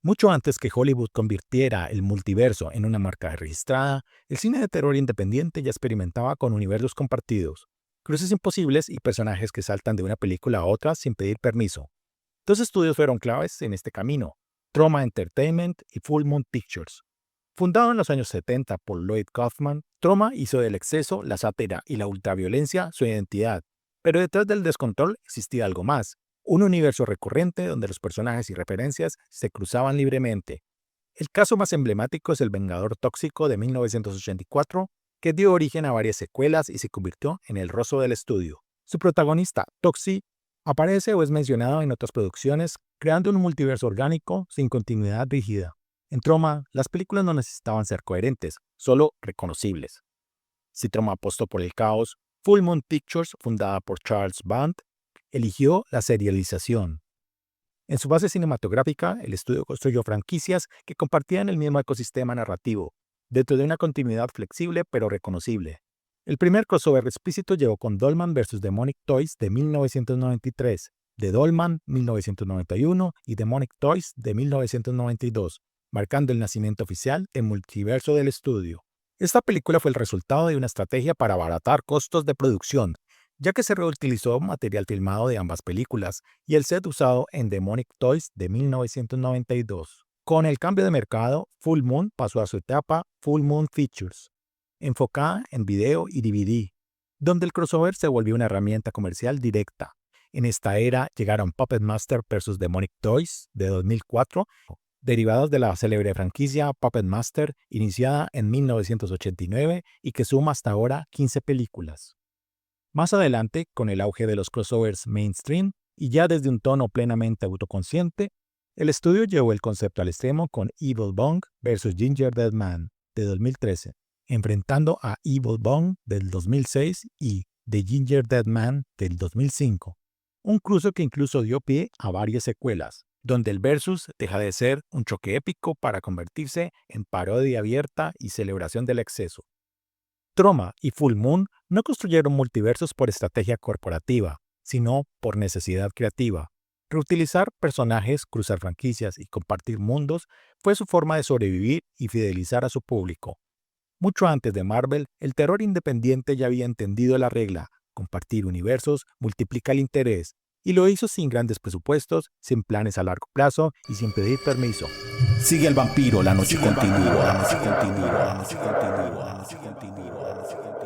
Mucho antes que Hollywood convirtiera el multiverso en una marca registrada, el cine de terror independiente ya experimentaba con universos compartidos, cruces imposibles y personajes que saltan de una película a otra sin pedir permiso. Dos estudios fueron claves en este camino: Troma Entertainment y Full Moon Pictures. Fundado en los años 70 por Lloyd Kaufman, Troma hizo del exceso, la sátira y la ultraviolencia su identidad. Pero detrás del descontrol existía algo más: un universo recurrente donde los personajes y referencias se cruzaban libremente. El caso más emblemático es El Vengador Tóxico de 1984, que dio origen a varias secuelas y se convirtió en el rostro del estudio. Su protagonista, Toxie, aparece o es mencionado en otras producciones, creando un multiverso orgánico sin continuidad rígida. En Troma, las películas no necesitaban ser coherentes, solo reconocibles. Si Troma apostó por el caos, Full Moon Pictures, fundada por Charles Band, eligió la serialización. En su base cinematográfica, el estudio construyó franquicias que compartían el mismo ecosistema narrativo, dentro de una continuidad flexible pero reconocible. El primer crossover explícito llegó con Dollman vs. Demonic Toys de 1993, The Dollman 1991 y Demonic Toys de 1992, marcando el nacimiento oficial del multiverso del estudio. Esta película fue el resultado de una estrategia para abaratar costos de producción, ya que se reutilizó material filmado de ambas películas y el set usado en Demonic Toys de 1992. Con el cambio de mercado, Full Moon pasó a su etapa Full Moon Features, enfocada en video y DVD, donde el crossover se volvió una herramienta comercial directa. En esta era llegaron Puppet Master vs. Demonic Toys de 2004, derivados de la célebre franquicia Puppet Master, iniciada en 1989 y que suma hasta ahora 15 películas. Más adelante, con el auge de los crossovers mainstream y ya desde un tono plenamente autoconsciente, el estudio llevó el concepto al extremo con Evil Bong vs. Ginger Dead Man de 2013, enfrentando a Evil Bong del 2006 y The Ginger Dead Man del 2005, un cruce que incluso dio pie a varias secuelas, donde el versus deja de ser un choque épico para convertirse en parodia abierta y celebración del exceso. Troma y Full Moon no construyeron multiversos por estrategia corporativa, sino por necesidad creativa. Reutilizar personajes, cruzar franquicias y compartir mundos fue su forma de sobrevivir y fidelizar a su público. Mucho antes de Marvel, el terror independiente ya había entendido la regla: compartir universos multiplica el interés, y lo hizo sin grandes presupuestos, sin planes a largo plazo y sin pedir permiso. Sigue el vampiro, la noche continúa, la noche continúa, la noche continúa, la noche continúa, la noche continúa.